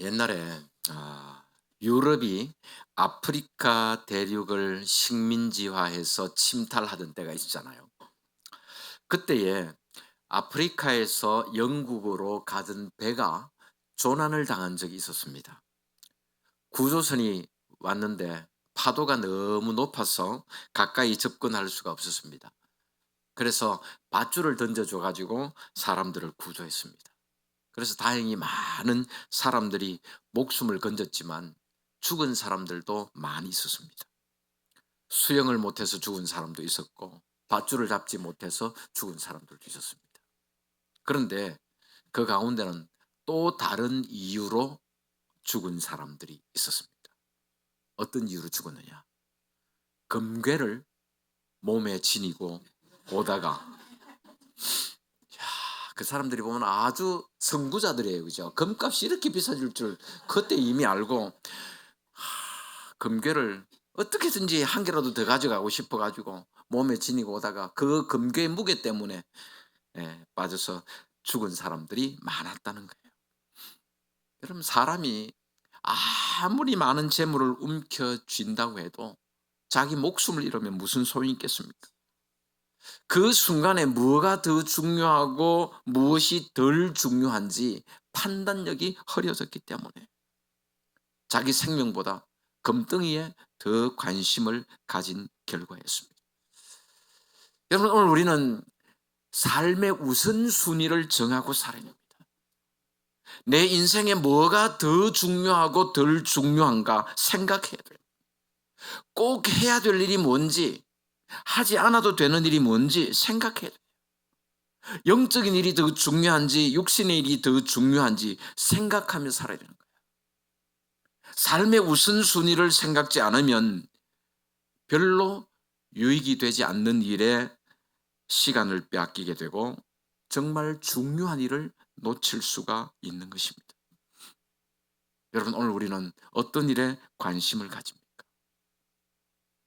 옛날에 유럽이 아프리카 대륙을 식민지화해서 침탈하던 때가 있었잖아요. 그때에 아프리카에서 영국으로 가던 배가 조난을 당한 적이 있었습니다. 구조선이 왔는데 파도가 너무 높아서 가까이 접근할 수가 없었습니다. 그래서 밧줄을 던져줘 가지고 사람들을 구조했습니다. 그래서 다행히 많은 사람들이 목숨을 건졌지만 죽은 사람들도 많이 있었습니다. 수영을 못해서 죽은 사람도 있었고 밧줄을 잡지 못해서 죽은 사람들도 있었습니다. 그런데 그 가운데는 또 다른 이유로 죽은 사람들이 있었습니다. 어떤 이유로 죽었느냐? 금괴를 몸에 지니고 오다가 그 사람들이 보면 아주 선구자들이에요. 그죠? 금값이 이렇게 비싸질 줄 그때 이미 알고 금괴를 어떻게든지 한 개라도 더 가져가고 싶어 가지고 몸에 지니고 오다가 그 금괴의 무게 때문에 빠져서 죽은 사람들이 많았다는 거예요. 여러분, 사람이 아무리 많은 재물을 움켜쥔다고 해도 자기 목숨을 잃으면 무슨 소용이 있겠습니까? 그 순간에 뭐가 더 중요하고 무엇이 덜 중요한지 판단력이 흐려졌기 때문에 자기 생명보다 금덩이에 더 관심을 가진 결과였습니다. 여러분, 오늘 우리는 삶의 우선순위를 정하고 살아야 됩니다. 내 인생에 뭐가 더 중요하고 덜 중요한가 생각해야 돼요. 꼭 해야 될 일이 뭔지, 하지 않아도 되는 일이 뭔지 생각해야 돼요. 영적인 일이 더 중요한지 육신의 일이 더 중요한지 생각하며 살아야 되는 거예요. 삶의 우선순위를 생각지 않으면 별로 유익이 되지 않는 일에 시간을 빼앗기게 되고 정말 중요한 일을 놓칠 수가 있는 것입니다. 여러분, 오늘 우리는 어떤 일에 관심을 가집니까?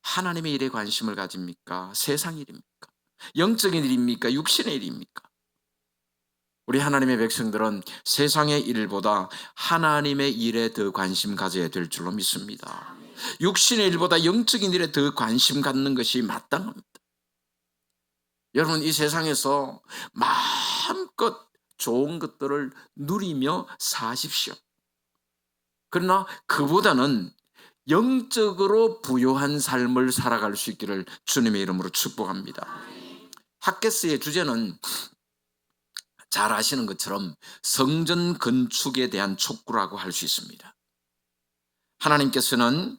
하나님의 일에 관심을 가집니까? 세상 일입니까? 영적인 일입니까? 육신의 일입니까? 우리 하나님의 백성들은 세상의 일보다 하나님의 일에 더 관심 가져야 될 줄로 믿습니다. 육신의 일보다 영적인 일에 더 관심 갖는 것이 마땅합니다. 여러분, 이 세상에서 마음껏 좋은 것들을 누리며 사십시오. 그러나 그보다는 영적으로 부요한 삶을 살아갈 수 있기를 주님의 이름으로 축복합니다. 핫게스의 주제는 잘 아시는 것처럼 성전 건축에 대한 촉구라고 할 수 있습니다. 하나님께서는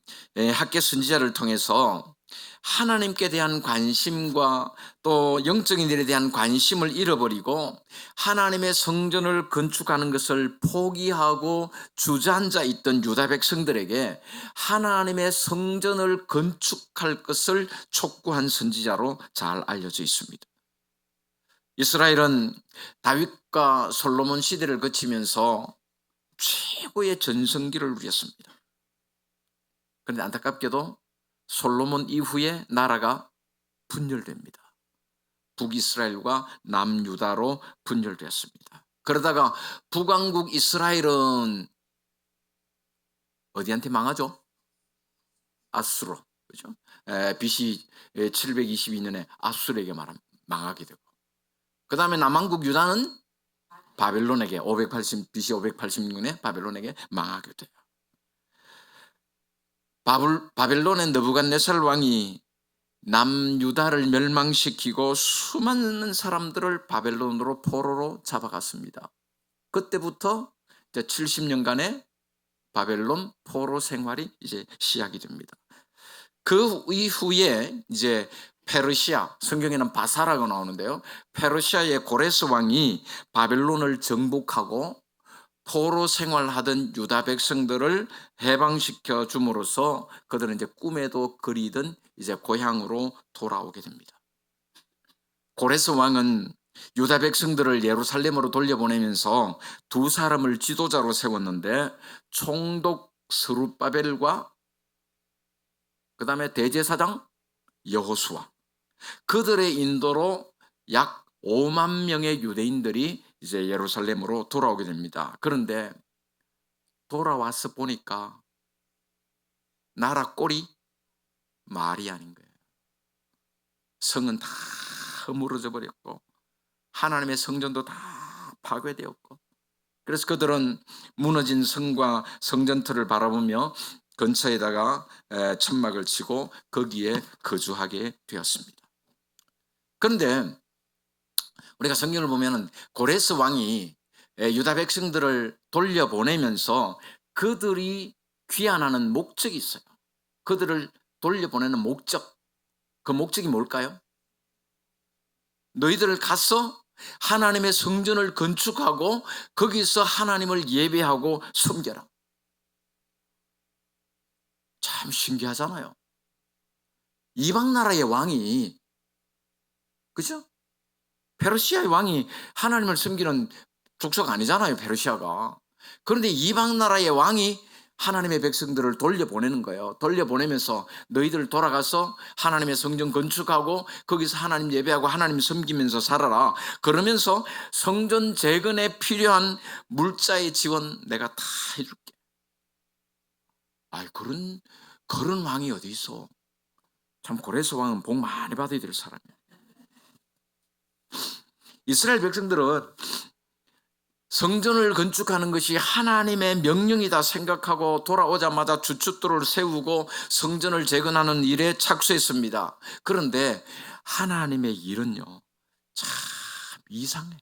핫게 선지자를 통해서 하나님께 대한 관심과 또 영적인 일에 대한 관심을 잃어버리고 하나님의 성전을 건축하는 것을 포기하고 주저앉아 있던 유다 백성들에게 하나님의 성전을 건축할 것을 촉구한 선지자로 잘 알려져 있습니다. 이스라엘은 다윗과 솔로몬 시대를 거치면서 최고의 전성기를 누렸습니다. 그런데 안타깝게도 솔로몬 이후에 나라가 분열됩니다. 북이스라엘과 남유다로 분열되었습니다. 그러다가 북왕국 이스라엘은 어디한테 망하죠? 아수로, 그죠? BC 722년에 아수르에게 망하게 되고, 그 다음에 남왕국 유다는 바벨론에게 BC 586년에 바벨론에게 망하게 돼요. 바벨론의 느부갓네살 왕이 남유다를 멸망시키고 수많은 사람들을 바벨론으로 포로로 잡아갔습니다. 그때부터 이제 70년간의 바벨론 포로 생활이 이제 시작이 됩니다. 그 이후에 이제 페르시아, 성경에는 바사라고 나오는데요. 페르시아의 고레스 왕이 바벨론을 정복하고 포로 생활하던 유다 백성들을 해방시켜 줌으로써 그들은 이제 꿈에도 그리던 이제 고향으로 돌아오게 됩니다. 고레스 왕은 유다 백성들을 예루살렘으로 돌려보내면서 두 사람을 지도자로 세웠는데 총독 스룹바벨과 그 다음에 대제사장 여호수아, 그들의 인도로 약 5만 명의 유대인들이 이제 예루살렘으로 돌아오게 됩니다. 그런데 돌아와서 보니까 나라 꼴이 말이 아닌 거예요. 성은 다 허물어져 버렸고 하나님의 성전도 다 파괴되었고, 그래서 그들은 무너진 성과 성전터를 바라보며 근처에다가 천막을 치고 거기에 거주하게 되었습니다. 그런데 우리가 성경을 보면 고레스 왕이 유다 백성들을 돌려보내면서 그들이 귀환하는 목적이 있어요. 그들을 돌려보내는 목적, 그 목적이 뭘까요? 너희들 가서 하나님의 성전을 건축하고 거기서 하나님을 예배하고 섬겨라. 참 신기하잖아요. 이방 나라의 왕이, 그죠? 페르시아의 왕이 하나님을 섬기는 족속 아니잖아요, 페르시아가. 그런데 이방 나라의 왕이 하나님의 백성들을 돌려보내는 거예요. 돌려보내면서 너희들 돌아가서 하나님의 성전 건축하고 거기서 하나님 예배하고 하나님 섬기면서 살아라. 그러면서 성전 재건에 필요한 물자의 지원 내가 다 해줄게. 아이, 그런 왕이 어디 있어. 참 고레스 왕은 복 많이 받아야 될 사람이에요. 이스라엘 백성들은 성전을 건축하는 것이 하나님의 명령이다 생각하고 돌아오자마자 주춧돌을 세우고 성전을 재건하는 일에 착수했습니다. 그런데 하나님의 일은요, 참 이상해요.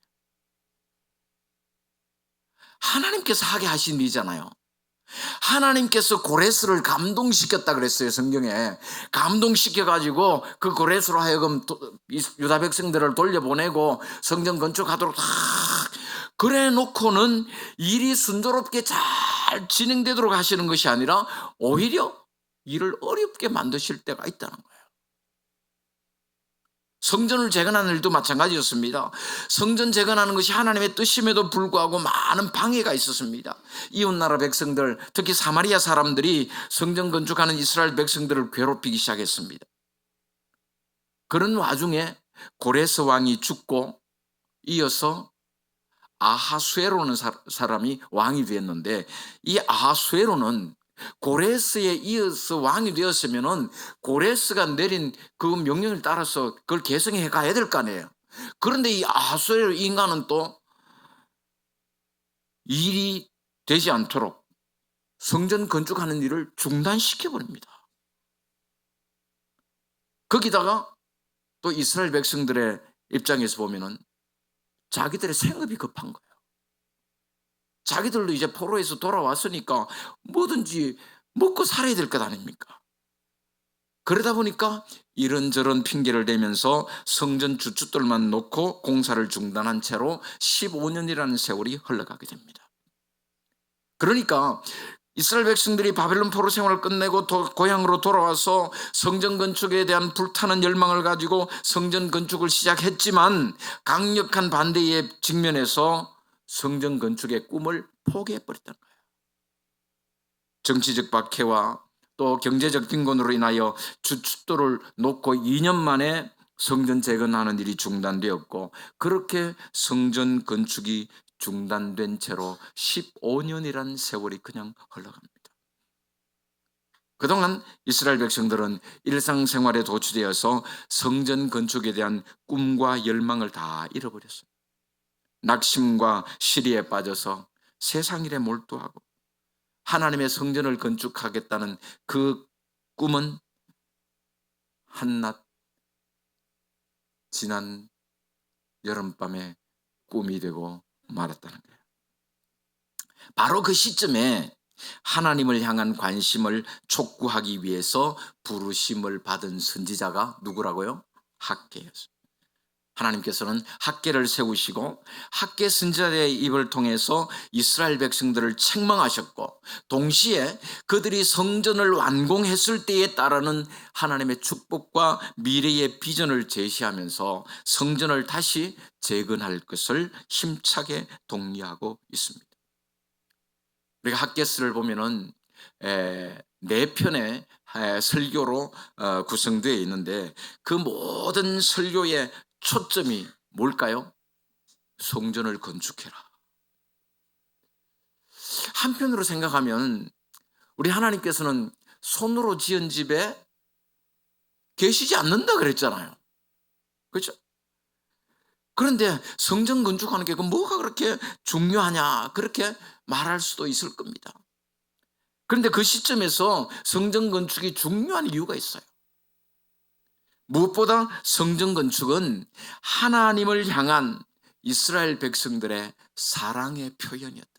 하나님께서 하게 하신 일이잖아요. 하나님께서 고레스를 감동시켰다 그랬어요, 성경에. 감동시켜가지고 그 고레스로 하여금 유다 백성들을 돌려보내고 성전 건축하도록 다 그래 놓고는 일이 순조롭게 잘 진행되도록 하시는 것이 아니라 오히려 일을 어렵게 만드실 때가 있다는 거예요. 성전을 재건하는 일도 마찬가지였습니다. 성전 재건하는 것이 하나님의 뜻임에도 불구하고 많은 방해가 있었습니다. 이웃나라 백성들, 특히 사마리아 사람들이 성전 건축하는 이스라엘 백성들을 괴롭히기 시작했습니다. 그런 와중에 고레스 왕이 죽고 이어서 아하수에로는 사람이 왕이 되었는데, 이 아하수에로는 고레스에 이어서 왕이 되었으면은 고레스가 내린 그 명령을 따라서 그걸 계승해 가야 될 거 아니에요. 그런데 이 아하수에로 인간은 또 일이 되지 않도록 성전 건축하는 일을 중단시켜 버립니다. 거기다가 또 이스라엘 백성들의 입장에서 보면은 자기들의 생업이 급한 거예요. 자기들도 이제 포로에서 돌아왔으니까 뭐든지 먹고 살아야 될 것 아닙니까? 그러다 보니까 이런저런 핑계를 대면서 성전 주춧돌만 놓고 공사를 중단한 채로 15년이라는 세월이 흘러가게 됩니다. 그러니까 이스라엘 백성들이 바벨론 포로 생활을 끝내고 고향으로 돌아와서 성전 건축에 대한 불타는 열망을 가지고 성전 건축을 시작했지만 강력한 반대에 직면해서 성전 건축의 꿈을 포기해버렸다는 거예요. 정치적 박해와 또 경제적 빈곤으로 인하여 주춧돌을 놓고 2년 만에 성전 재건하는 일이 중단되었고, 그렇게 성전 건축이 중단된 채로 15년이라는 세월이 그냥 흘러갑니다. 그동안 이스라엘 백성들은 일상생활에 도취되어서 성전 건축에 대한 꿈과 열망을 다 잃어버렸어요. 낙심과 시리에 빠져서 세상 일에 몰두하고 하나님의 성전을 건축하겠다는 그 꿈은 한낮 지난 여름밤의 꿈이 되고 말았다는 거예요. 바로 그 시점에 하나님을 향한 관심을 촉구하기 위해서 부르심을 받은 선지자가 누구라고요? 학개였어요. 하나님께서는 학개를 세우시고 학개 선지자의 입을 통해서 이스라엘 백성들을 책망하셨고, 동시에 그들이 성전을 완공했을 때에 따르는 하나님의 축복과 미래의 비전을 제시하면서 성전을 다시 재건할 것을 힘차게 독려하고 있습니다. 우리가 학개서를 보면은 4편의 설교로 구성되어 있는데, 그 모든 설교의 초점이 뭘까요? 성전을 건축해라. 한편으로 생각하면 우리 하나님께서는 손으로 지은 집에 계시지 않는다 그랬잖아요. 그렇죠? 그런데 성전 건축하는 게 뭐가 그렇게 중요하냐 그렇게 말할 수도 있을 겁니다. 그런데 그 시점에서 성전 건축이 중요한 이유가 있어요. 무엇보다 성전 건축은 하나님을 향한 이스라엘 백성들의 사랑의 표현이었다.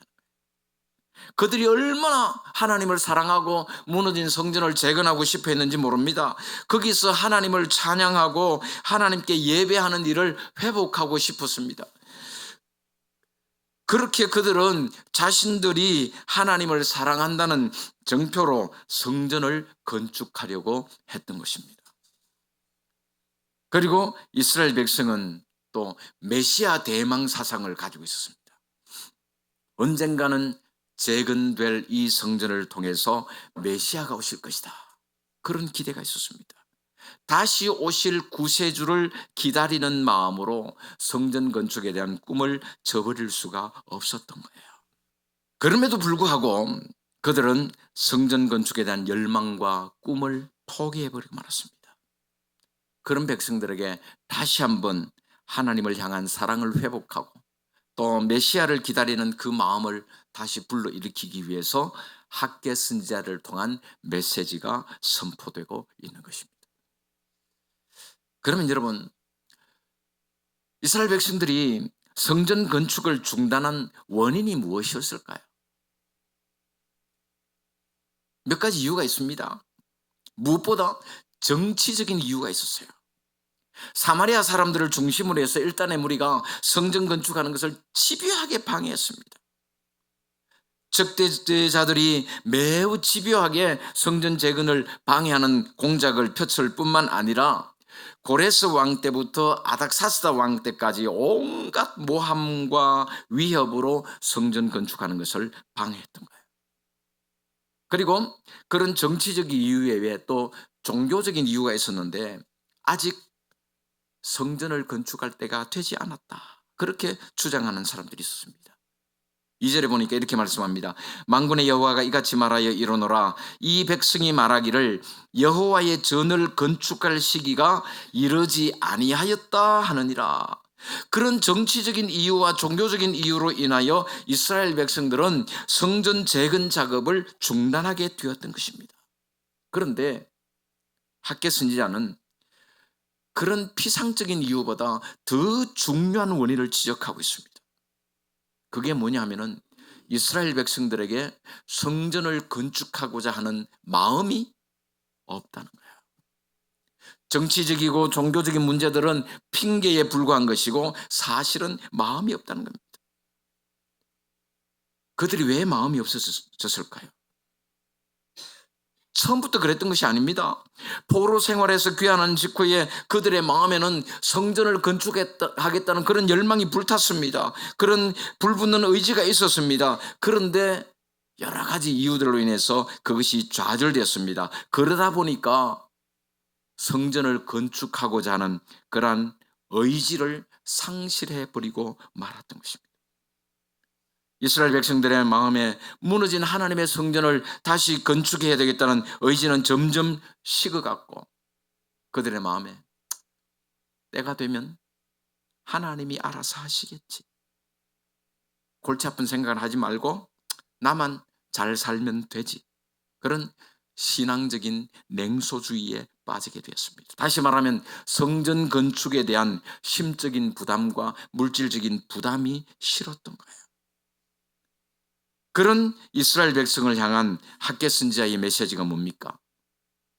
그들이 얼마나 하나님을 사랑하고 무너진 성전을 재건하고 싶어 했는지 모릅니다. 거기서 하나님을 찬양하고 하나님께 예배하는 일을 회복하고 싶었습니다. 그렇게 그들은 자신들이 하나님을 사랑한다는 정표로 성전을 건축하려고 했던 것입니다. 그리고 이스라엘 백성은 또 메시아 대망 사상을 가지고 있었습니다. 언젠가는 재건될 이 성전을 통해서 메시아가 오실 것이다. 그런 기대가 있었습니다. 다시 오실 구세주를 기다리는 마음으로 성전 건축에 대한 꿈을 저버릴 수가 없었던 거예요. 그럼에도 불구하고 그들은 성전 건축에 대한 열망과 꿈을 포기해버리고 말았습니다. 그런 백성들에게 다시 한번 하나님을 향한 사랑을 회복하고 또 메시아를 기다리는 그 마음을 다시 불러일으키기 위해서 학개 선지자를 통한 메시지가 선포되고 있는 것입니다. 그러면 여러분, 이스라엘 백성들이 성전 건축을 중단한 원인이 무엇이었을까요? 몇 가지 이유가 있습니다. 무엇보다 정치적인 이유가 있었어요. 사마리아 사람들을 중심으로 해서 일단의 무리가 성전 건축하는 것을 집요하게 방해했습니다. 적대자들이 매우 집요하게 성전 재건을 방해하는 공작을 펼칠 뿐만 아니라 고레스 왕 때부터 아닥사스다 왕 때까지 온갖 모함과 위협으로 성전 건축하는 것을 방해했던 거예요. 그리고 그런 정치적 이유 외에 또 종교적인 이유가 있었는데 아직 성전을 건축할 때가 되지 않았다. 그렇게 주장하는 사람들이 있었습니다. 2절에 보니까 이렇게 말씀합니다. 만군의 여호와가 이같이 말하여 이르노라. 이 백성이 말하기를 여호와의 전을 건축할 시기가 이르지 아니하였다 하느니라. 그런 정치적인 이유와 종교적인 이유로 인하여 이스라엘 백성들은 성전 재건 작업을 중단하게 되었던 것입니다. 그런데 학개 선지자는 그런 피상적인 이유보다 더 중요한 원인을 지적하고 있습니다. 그게 뭐냐 하면은 이스라엘 백성들에게 성전을 건축하고자 하는 마음이 없다는 거예요. 정치적이고 종교적인 문제들은 핑계에 불과한 것이고 사실은 마음이 없다는 겁니다. 그들이 왜 마음이 없어졌을까요? 처음부터 그랬던 것이 아닙니다. 포로 생활에서 귀환한 직후에 그들의 마음에는 성전을 건축하겠다는 그런 열망이 불탔습니다. 그런 불붙는 의지가 있었습니다. 그런데 여러 가지 이유들로 인해서 그것이 좌절되었습니다. 그러다 보니까 성전을 건축하고자 하는 그러한 의지를 상실해버리고 말았던 것입니다. 이스라엘 백성들의 마음에 무너진 하나님의 성전을 다시 건축해야 되겠다는 의지는 점점 식어갔고 그들의 마음에 때가 되면 하나님이 알아서 하시겠지. 골치 아픈 생각을 하지 말고 나만 잘 살면 되지. 그런 신앙적인 냉소주의에 빠지게 되었습니다. 다시 말하면 성전 건축에 대한 심적인 부담과 물질적인 부담이 싫었던 거예요. 그런 이스라엘 백성을 향한 학개 선지자의 메시지가 뭡니까?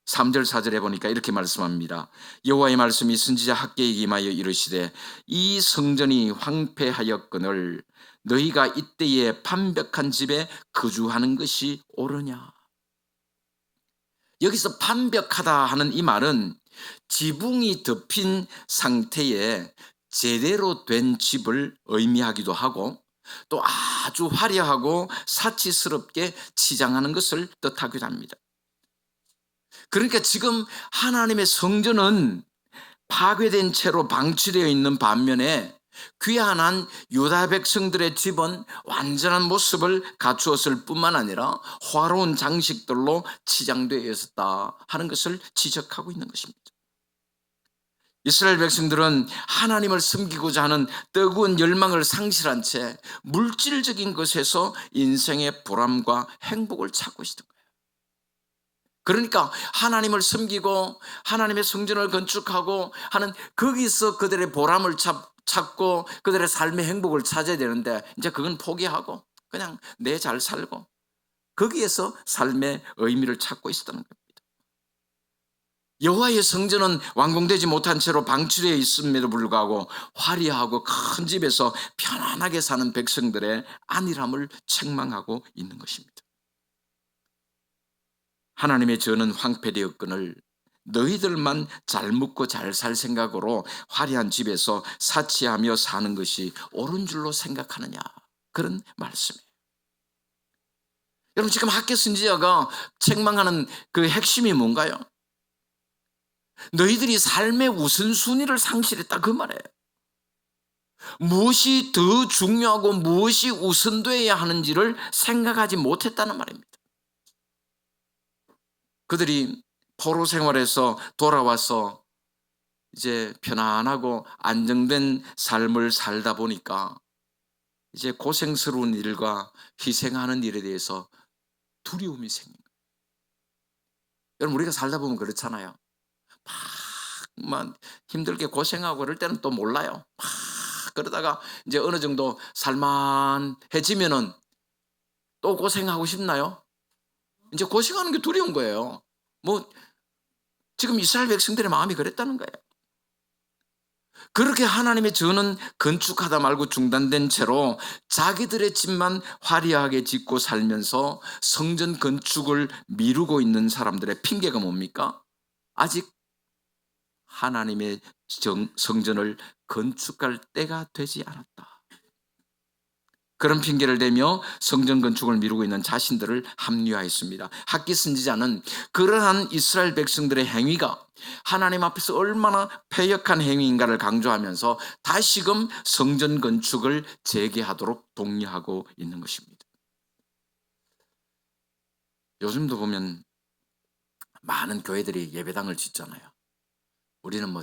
3절 4절에 보니까 이렇게 말씀합니다. 여호와의 말씀이 선지자 학개에게 임하여 이르시되 이 성전이 황폐하였거늘 너희가 이때에 판벽한 집에 거주하는 것이 옳으냐. 여기서 판벽하다 하는 이 말은 지붕이 덮인 상태에 제대로 된 집을 의미하기도 하고 또 아주 화려하고 사치스럽게 치장하는 것을 뜻하기도 합니다. 그러니까 지금 하나님의 성전은 파괴된 채로 방치되어 있는 반면에 귀환한 유다 백성들의 집은 완전한 모습을 갖추었을 뿐만 아니라 화려한 장식들로 치장되어 있었다 하는 것을 지적하고 있는 것입니다. 이스라엘 백성들은 하나님을 섬기고자 하는 뜨거운 열망을 상실한 채 물질적인 것에서 인생의 보람과 행복을 찾고 있었던 거예요. 그러니까 하나님을 섬기고 하나님의 성전을 건축하고 하는 거기서 그들의 보람을 찾고 그들의 삶의 행복을 찾아야 되는데 이제 그건 포기하고 그냥 내 잘 살고 거기에서 삶의 의미를 찾고 있었다는 겁니다. 여호와의 성전은 완공되지 못한 채로 방치되어 있음에도 불구하고 화려하고 큰 집에서 편안하게 사는 백성들의 안일함을 책망하고 있는 것입니다. 하나님의 전은 황폐되었거늘 너희들만 잘 먹고 잘 살 생각으로 화려한 집에서 사치하며 사는 것이 옳은 줄로 생각하느냐, 그런 말씀이에요. 여러분, 지금 학개 선지자가 책망하는 그 핵심이 뭔가요? 너희들이 삶의 우선순위를 상실했다, 그 말이에요. 무엇이 더 중요하고 무엇이 우선되어야 하는지를 생각하지 못했다는 말입니다. 그들이 포로 생활에서 돌아와서 이제 편안하고 안정된 삶을 살다 보니까 이제 고생스러운 일과 희생하는 일에 대해서 두려움이 생긴 거예요. 여러분, 우리가 살다 보면 그렇잖아요. 막 힘들게 고생하고 그럴 때는 또 몰라요. 막 그러다가 이제 어느 정도 살만해지면은 또 고생하고 싶나요? 이제 고생하는 게 두려운 거예요. 뭐 지금 이스라엘 백성들의 마음이 그랬다는 거예요. 그렇게 하나님의 전은 건축하다 말고 중단된 채로 자기들의 집만 화려하게 짓고 살면서 성전 건축을 미루고 있는 사람들의 핑계가 뭡니까? 아직 하나님의 성전을 건축할 때가 되지 않았다. 그런 핑계를 대며 성전 건축을 미루고 있는 자신들을 합리화했습니다. 학기 선지자는 그러한 이스라엘 백성들의 행위가 하나님 앞에서 얼마나 패역한 행위인가를 강조하면서 다시금 성전 건축을 재개하도록 독려하고 있는 것입니다. 요즘도 보면 많은 교회들이 예배당을 짓잖아요. 우리는 뭐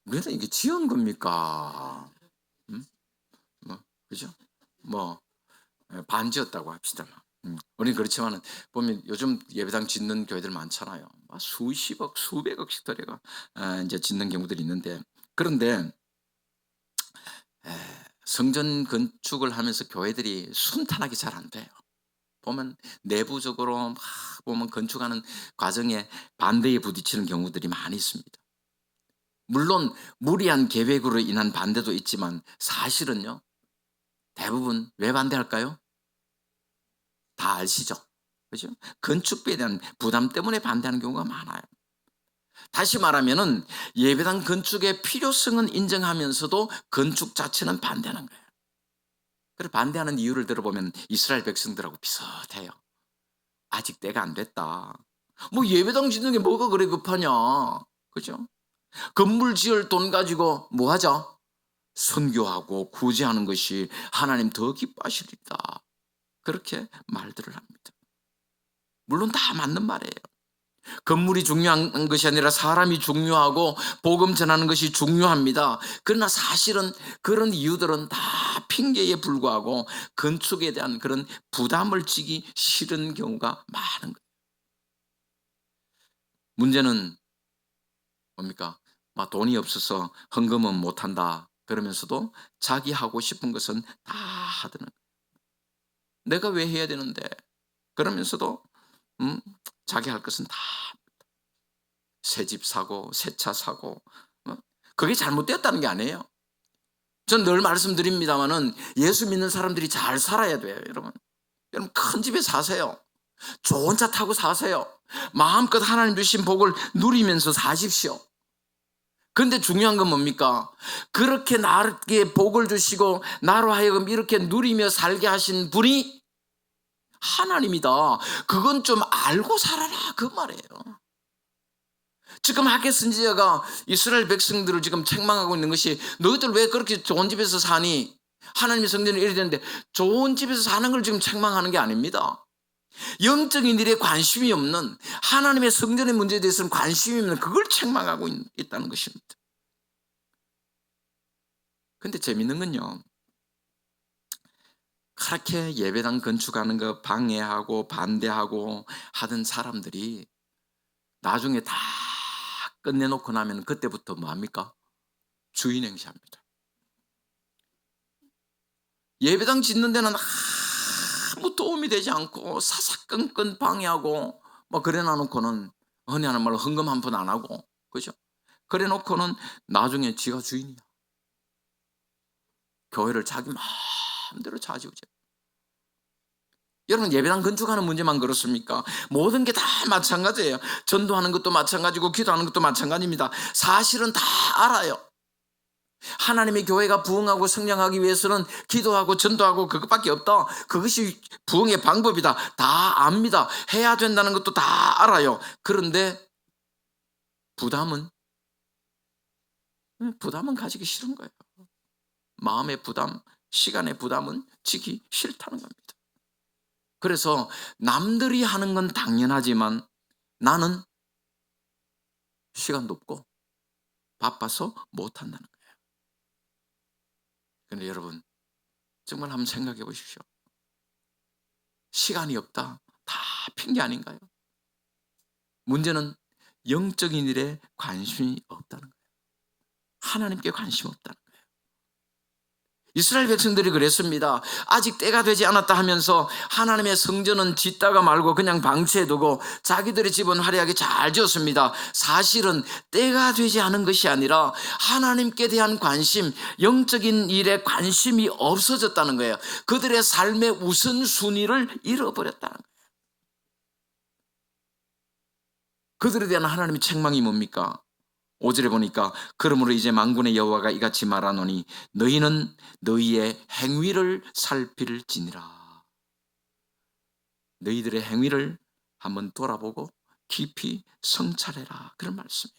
우리는 이게 지은 겁니까? 그죠? 뭐 반지었다고 합시다. 우리는 그렇지만은 보면 요즘 예배당 짓는 교회들 많잖아요. 수십억, 수백억씩 들여가 이제 짓는 경우들이 있는데, 그런데 성전 건축을 하면서 교회들이 순탄하게 잘 안 돼요. 보면 내부적으로 막 보면 건축하는 과정에 반대에 부딪히는 경우들이 많이 있습니다. 물론 무리한 계획으로 인한 반대도 있지만 사실은요, 대부분 왜 반대할까요? 다 아시죠? 그죠? 건축비에 대한 부담 때문에 반대하는 경우가 많아요. 다시 말하면은 예배당 건축의 필요성은 인정하면서도 건축 자체는 반대하는 거예요. 그래서 반대하는 이유를 들어보면 이스라엘 백성들하고 비슷해요. 아직 때가 안 됐다. 뭐 예배당 짓는 게 뭐가 그래 급하냐. 그죠? 건물 지을 돈 가지고 뭐 하자? 선교하고 구제하는 것이 하나님 더 기뻐하시리다. 그렇게 말들을 합니다. 물론 다 맞는 말이에요. 건물이 중요한 것이 아니라 사람이 중요하고 복음 전하는 것이 중요합니다. 그러나 사실은 그런 이유들은 다 핑계에 불과하고 건축에 대한 그런 부담을 지기 싫은 경우가 많은 거예요. 문제는 뭡니까? 막 돈이 없어서 헌금은 못한다 그러면서도 자기 하고 싶은 것은 다 하더는 거예요. 내가 왜 해야 되는데 그러면서도 자기 할 것은 다 새 집 사고 새 차 사고. 그게 잘못되었다는 게 아니에요. 전 늘 말씀드립니다마는 예수 믿는 사람들이 잘 살아야 돼요. 여러분 큰 집에 사세요. 좋은 차 타고 사세요. 마음껏 하나님 주신 복을 누리면서 사십시오. 그런데 중요한 건 뭡니까? 그렇게 나에게 복을 주시고 나로 하여금 이렇게 누리며 살게 하신 분이 하나님이다. 그건 좀 알고 살아라, 그 말이에요. 지금 하계 선지자가 이스라엘 백성들을 지금 책망하고 있는 것이 너희들 왜 그렇게 좋은 집에서 사니? 하나님의 성전을 이래야 되는데 좋은 집에서 사는 걸 지금 책망하는 게 아닙니다. 영적인 일에 관심이 없는, 하나님의 성전의 문제에 대해서는 관심이 없는, 그걸 책망하고 있다는 것입니다. 근데 재밌는 건요, 그렇게 예배당 건축하는 거 방해하고 반대하고 하던 사람들이 나중에 다 끝내놓고 나면 그때부터 뭐합니까? 주인 행세합니다. 예배당 짓는 데는 아무 도움이 되지 않고 사사건건 방해하고 뭐 그래 놔놓고는, 흔히 하는 말로 헌금 한 푼 안 하고, 그죠? 그래 놓고는 나중에 지가 주인이야. 교회를 자기 마음대로 좌지우지. 여러분, 예배당 건축하는 문제만 그렇습니까? 모든 게 다 마찬가지예요. 전도하는 것도 마찬가지고 기도하는 것도 마찬가지입니다. 사실은 다 알아요. 하나님의 교회가 부흥하고 성장하기 위해서는 기도하고 전도하고 그것밖에 없다. 그것이 부흥의 방법이다. 다 압니다. 해야 된다는 것도 다 알아요. 그런데 부담은 가지기 싫은 거예요. 마음의 부담, 시간의 부담은 지기 싫다는 겁니다. 그래서 남들이 하는 건 당연하지만 나는 시간도 없고 바빠서 못한다는 거예요. 그런데 여러분, 정말 한번 생각해 보십시오. 시간이 없다, 다 핑계 아닌가요? 문제는 영적인 일에 관심이 없다는 거예요. 하나님께 관심 없다는 거예요. 이스라엘 백성들이 그랬습니다. 아직 때가 되지 않았다 하면서 하나님의 성전은 짓다가 말고 그냥 방치해두고 자기들의 집은 화려하게 잘 지었습니다. 사실은 때가 되지 않은 것이 아니라 하나님께 대한 관심, 영적인 일에 관심이 없어졌다는 거예요. 그들의 삶의 우선순위를 잃어버렸다는 거예요. 그들에 대한 하나님의 책망이 뭡니까? 5절에 보니까 그러므로 이제 만군의 여호와가 이같이 말하노니 너희는 너희의 행위를 살필지니라. 너희들의 행위를 한번 돌아보고 깊이 성찰해라, 그런 말씀이에요.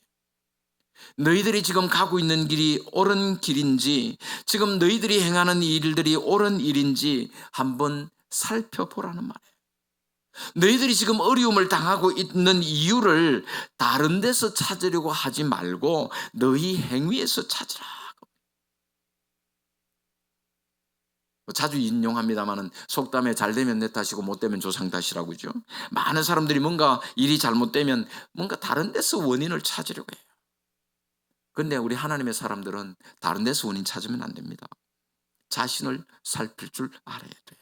너희들이 지금 가고 있는 길이 옳은 길인지, 지금 너희들이 행하는 일들이 옳은 일인지 한번 살펴보라는 말이에요. 너희들이 지금 어려움을 당하고 있는 이유를 다른 데서 찾으려고 하지 말고 너희 행위에서 찾으라. 자주 인용합니다마는 속담에 잘 되면 내 탓이고 못 되면 조상 탓이라고 그죠? 많은 사람들이 뭔가 일이 잘못되면 뭔가 다른 데서 원인을 찾으려고 해요. 그런데 우리 하나님의 사람들은 다른 데서 원인 찾으면 안 됩니다. 자신을 살필 줄 알아야 돼요.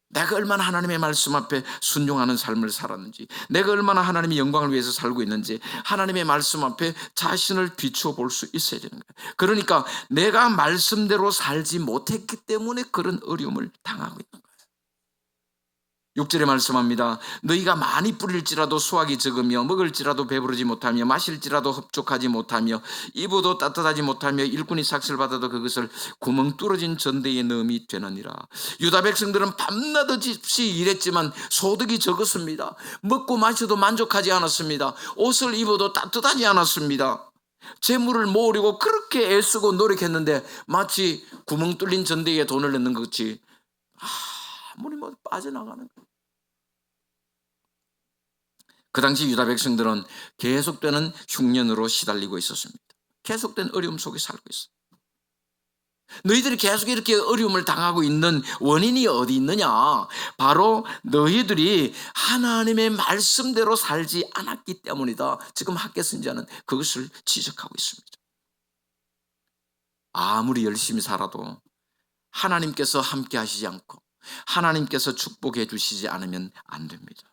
내가 얼마나 하나님의 말씀 앞에 순종하는 삶을 살았는지, 내가 얼마나 하나님의 영광을 위해서 살고 있는지 하나님의 말씀 앞에 자신을 비추어 볼 수 있어야 되는 거예요. 그러니까 내가 말씀대로 살지 못했기 때문에 그런 어려움을 당하고 있는 거예요. 6절에 말씀합니다. 너희가 많이 뿌릴지라도 수확이 적으며 먹을지라도 배부르지 못하며 마실지라도 흡족하지 못하며 입어도 따뜻하지 못하며 일꾼이 삭슬 받아도 그것을 구멍 뚫어진 전대에 넣음이 되느니라. 유다 백성들은 밤낮 없이 일했지만 소득이 적었습니다. 먹고 마셔도 만족하지 않았습니다. 옷을 입어도 따뜻하지 않았습니다. 재물을 모으려고 그렇게 애쓰고 노력했는데 마치 구멍 뚫린 전대에 돈을 넣는 것 같이 아무리 뭐 빠져나가는 거예요. 그 당시 유다 백성들은 계속되는 흉년으로 시달리고 있었습니다. 계속된 어려움 속에 살고 있어요. 너희들이 계속 이렇게 어려움을 당하고 있는 원인이 어디 있느냐? 바로 너희들이 하나님의 말씀대로 살지 않았기 때문이다. 지금 학계 선지자는 그것을 지적하고 있습니다. 아무리 열심히 살아도 하나님께서 함께 하시지 않고 하나님께서 축복해 주시지 않으면 안 됩니다.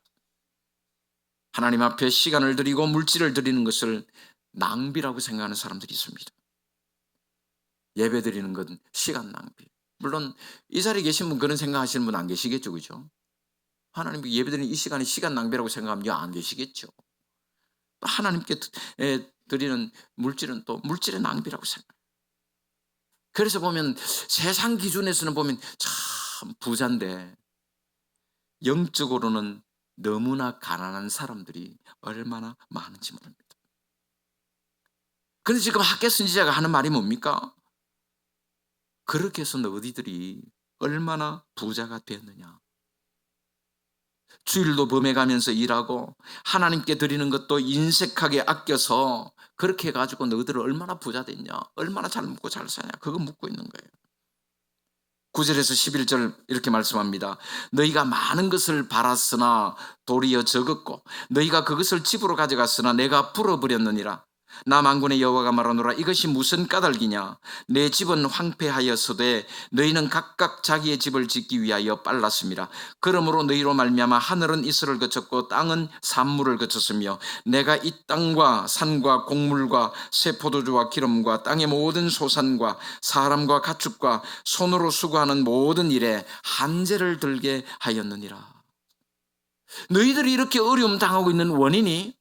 하나님 앞에 시간을 드리고 물질을 드리는 것을 낭비라고 생각하는 사람들이 있습니다. 예배 드리는 건 시간 낭비. 물론 이 자리에 계신 분 그런 생각하시는 분 안 계시겠죠, 그죠? 하나님 예배 드리는 이 시간이 시간 낭비라고 생각하면 안 계시겠죠. 하나님께 드리는 물질은 또 물질의 낭비라고 생각해요. 그래서 보면 세상 기준에서는 보면 참 부자인데 영적으로는 너무나 가난한 사람들이 얼마나 많은지 모릅니다. 그런데 지금 학개 선지자가 하는 말이 뭡니까? 그렇게 해서 너희들이 얼마나 부자가 되었느냐. 주일도 범해가면서 일하고 하나님께 드리는 것도 인색하게 아껴서 그렇게 해가지고 너희들은 얼마나 부자 됐냐, 얼마나 잘 먹고 잘 사냐, 그거 묻고 있는 거예요. 9절에서 11절 이렇게 말씀합니다. 너희가 많은 것을 바랐으나 도리어 적었고 너희가 그것을 집으로 가져갔으나 내가 불어버렸느니라. 나 만군의 여호와가 말하노라. 이것이 무슨 까닭이냐. 내 집은 황폐하였으되 너희는 각각 자기의 집을 짓기 위하여 빨랐습니다. 그러므로 너희로 말미암아 하늘은 이슬을 거쳤고 땅은 산물을 거쳤으며 내가 이 땅과 산과 곡물과 새 포도주와 기름과 땅의 모든 소산과 사람과 가축과 손으로 수고하는 모든 일에 한재를 들게 하였느니라. 너희들이 이렇게 어려움 당하고 있는 원인이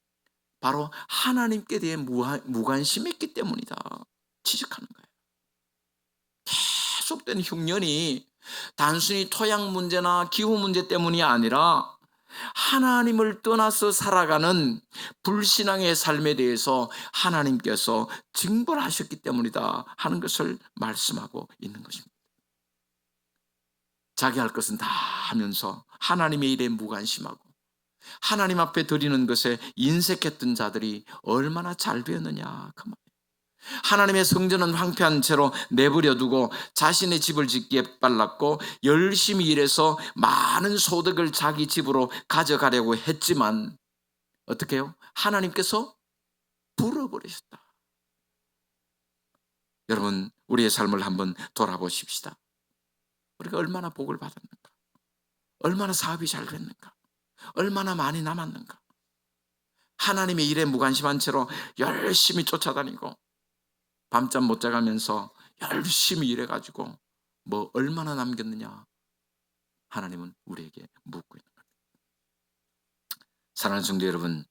바로 하나님께 대해 무관심했기 때문이다. 지적하는 거예요. 계속된 흉년이 단순히 토양 문제나 기후 문제 때문이 아니라 하나님을 떠나서 살아가는 불신앙의 삶에 대해서 하나님께서 징벌하셨기 때문이다 하는 것을 말씀하고 있는 것입니다. 자기 할 것은 다 하면서 하나님의 일에 무관심하고 하나님 앞에 드리는 것에 인색했던 자들이 얼마나 잘 되었느냐 그 말이에요. 하나님의 성전은 황폐한 채로 내버려 두고 자신의 집을 짓기에 빨랐고 열심히 일해서 많은 소득을 자기 집으로 가져가려고 했지만 어떻게 해요? 하나님께서 불어버리셨다. 여러분, 우리의 삶을 한번 돌아보십시다. 우리가 얼마나 복을 받았는가, 얼마나 사업이 잘 됐는가, 얼마나 많이 남았는가. 하나님의 일에 무관심한 채로 열심히 쫓아다니고 밤잠 못 자가면서 열심히 일해가지고 뭐 얼마나 남겼느냐 하나님은 우리에게 묻고 있는 겁니다. 사랑하는 성도 여러분,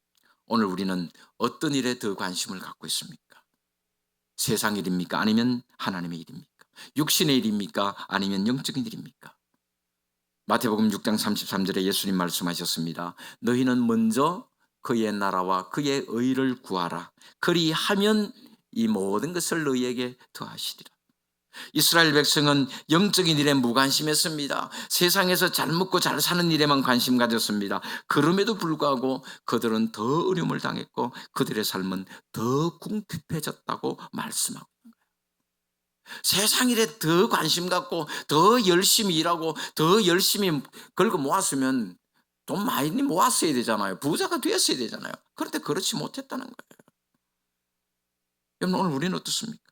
오늘 우리는 어떤 일에 더 관심을 갖고 있습니까? 세상 일입니까? 아니면 하나님의 일입니까? 육신의 일입니까? 아니면 영적인 일입니까? 마태복음 6장 33절에 예수님 말씀하셨습니다. 너희는 먼저 그의 나라와 그의 의를 구하라. 그리하면 이 모든 것을 너희에게 더하시리라. 이스라엘 백성은 영적인 일에 무관심했습니다. 세상에서 잘 먹고 잘 사는 일에만 관심 가졌습니다. 그럼에도 불구하고 그들은 더 어려움을 당했고 그들의 삶은 더 궁핍해졌다고 말씀하고 있는 거예요. 세상 일에 더 관심 갖고 더 열심히 일하고 더 열심히 걸고 모았으면 돈 많이 모았어야 되잖아요. 부자가 되었어야 되잖아요. 그런데 그렇지 못했다는 거예요. 여러분, 오늘 우리는 어떻습니까?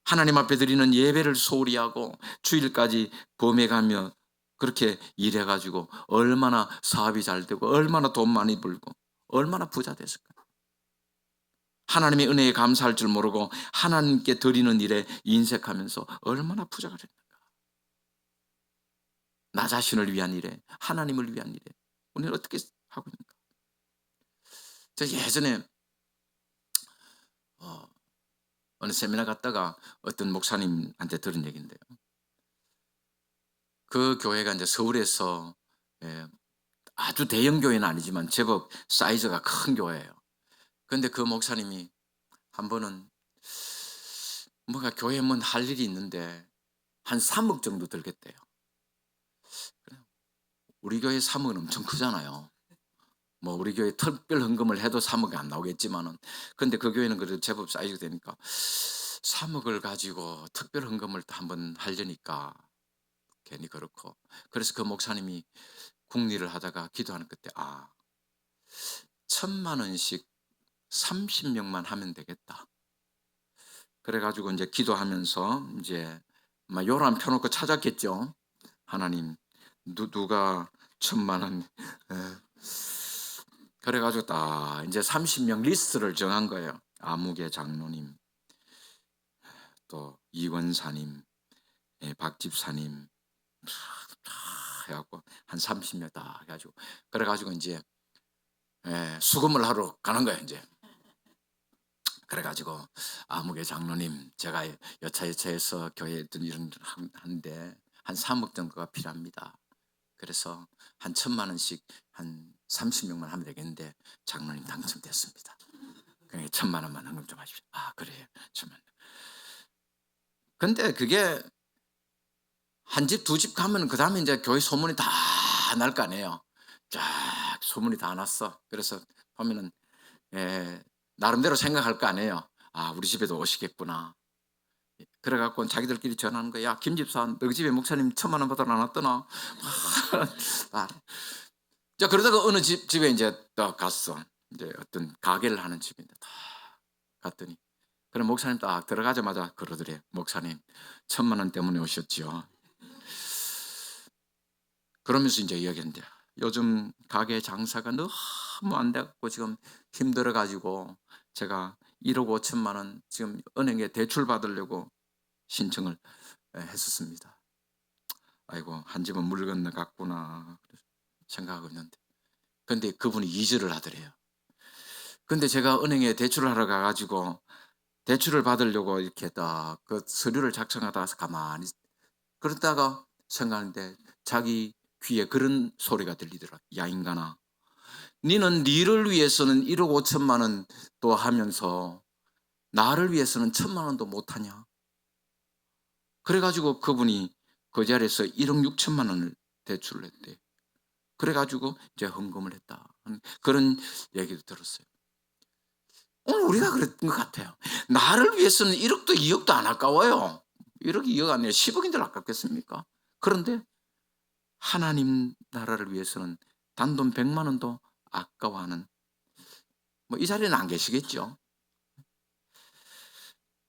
하나님 앞에 드리는 예배를 소홀히 하고 주일까지 범해가며 그렇게 일해가지고 얼마나 사업이 잘 되고 얼마나 돈 많이 벌고 얼마나 부자 됐을까요? 하나님의 은혜에 감사할 줄 모르고 하나님께 드리는 일에 인색하면서 얼마나 부자가 됐는가. 나 자신을 위한 일에, 하나님을 위한 일에 우리는 어떻게 하고 있는가. 저 예전에 어느 세미나 갔다가 어떤 목사님한테 들은 얘기인데요. 그 교회가 이제 서울에서 아주 대형 교회는 아니지만 제법 사이즈가 큰 교회예요. 그런데 그 목사님이 한 번은 뭔가 교회에 할 일이 있는데 한 3억 정도 들겠대요. 우리 교회 3억은 엄청 크잖아요. 뭐 우리 교회 특별 헌금을 해도 3억이 안 나오겠지만은, 근데 그 교회는 그래도 제법 사이즈가 되니까 3억을 가지고 특별 헌금을 한번 하려니까 괜히 그렇고, 그래서 그 목사님이 국리를 하다가 기도하는 끝에 1,000만 원씩 30명만 하면 되겠다. 그래가지고 이제 기도하면서 이제 막 요람 펴놓고 찾았겠죠. 하나님, 누가 1,000만 원. 그래가지고 딱 이제 30명 리스트를 정한 거예요. 아무개 장로님, 또 이원사님, 박집사님, 해갖고 한 30명 다 해가지고, 그래가지고 이제 수금을 하러 가는 거예요. 이제 그래가지고 아무개 장로님, 제가 여차여차해서 교회에 이런 하는데 한 3억 정도가 필요합니다. 그래서 한 1,000,000원씩 한 30명만 하면 되겠는데 장로님 당첨됐습니다. 그러니까 1,000,000원만 헌금 좀 하십시오. 아 그래요. 1,000,000원. 근데 그게 한 집, 두 집 가면 그다음에 이제 교회 소문이 다 날 거 아니에요. 쫙 소문이 다 났어. 그래서 보면은 나름대로 생각할 거 아니에요. '아 우리 집에도 오시겠구나.' 그래 갖고 자기들끼리 전하는 거야. "야 김 집사 너희 집에 목사님 1,000,000원 받으러 안 왔더나?" 아. 자 그러다가 어느 집에 인제 딱 갔어. 인제 어떤 가게를 하는 집인데 딱 갔더니 그럼 목사님 딱 들어가자마자 그러더래요. "목사님 1,000,000원 때문에 오셨지요." 그러면서 인제 이야기했는데 "요즘 가게 장사가 너무 안 돼 갖고 지금 힘들어 가지고 제가 1억 5천만 원 지금 은행에 대출 받으려고 신청을 했었습니다." 아이고 '한 집은 물 건너갔구나.' 생각하고 있는데 근데 그분이 이주를 하더래요. 근데 제가 은행에 대출을 하러 가 가지고 대출을 받으려고 이렇게 딱 그 서류를 작성하다가 가만히 그러다가 생각하는데 자기 귀에 그런 소리가 들리더라. "야 인간아 니는 니를 위해서는 1억 5천만 원도 하면서 나를 위해서는 1,000,000 원도 못 하냐?" 그래 가지고 그분이 그 자리에서 1억 6천만 원을 대출을 했대요. 그래 가지고 이제 헌금을 했다 하는 그런 얘기도 들었어요. 오늘 우리가 그랬던 것 같아요. 나를 위해서는 1억도 2억도 안 아까워요. 1억 2억 아니라 10억인들 아깝겠습니까? 그런데 하나님 나라를 위해서는 단돈 100만 원도 아까워하는 뭐 이 자리에는 안 계시겠죠.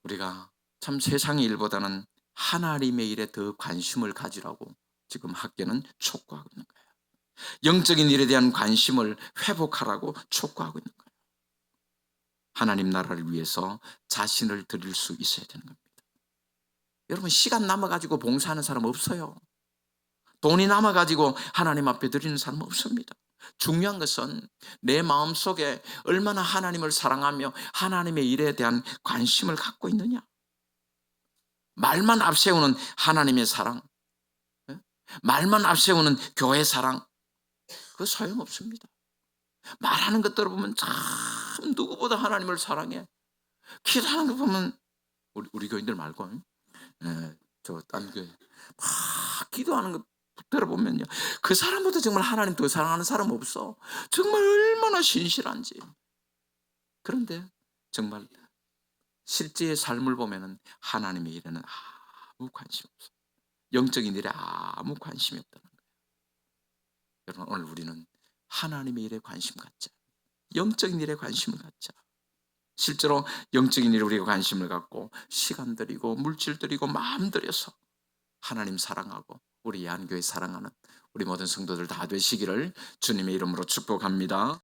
우리가 참 세상의 일보다는 하나님의 일에 더 관심을 가지라고 지금 학교는 촉구하고 있는 거예요. 영적인 일에 대한 관심을 회복하라고 촉구하고 있는 거예요. 하나님 나라를 위해서 자신을 드릴 수 있어야 되는 겁니다. 여러분 시간 남아 가지고 봉사하는 사람 없어요. 돈이 남아 가지고 하나님 앞에 드리는 사람 없습니다. 중요한 것은 내 마음속에 얼마나 하나님을 사랑하며 하나님의 일에 대한 관심을 갖고 있느냐. 말만 앞세우는 하나님의 사랑, 예? 말만 앞세우는 교회 사랑, 그거 소용없습니다. 말하는 것 들어보면 참 누구보다 하나님을 사랑해. 기도하는 거 보면 우리 교인들 말고 저 딴 교회 막 기도하는 거 들어보면요. 그 사람보다 정말 하나님 더 사랑하는 사람 없어. 정말 얼마나 신실한지. 그런데 정말 실제의 삶을 보면은 하나님의 일에는 아무 관심 없어. 영적인 일에 아무 관심이 없다는 거예요. 여러분 오늘 우리는 하나님의 일에 관심 갖자. 영적인 일에 관심을 갖자. 실제로 영적인 일에 우리가 관심을 갖고 시간 들이고 물질 들이고 마음 들여서 하나님 사랑하고 우리 예한교회 사랑하는 우리 모든 성도들 다 되시기를 주님의 이름으로 축복합니다.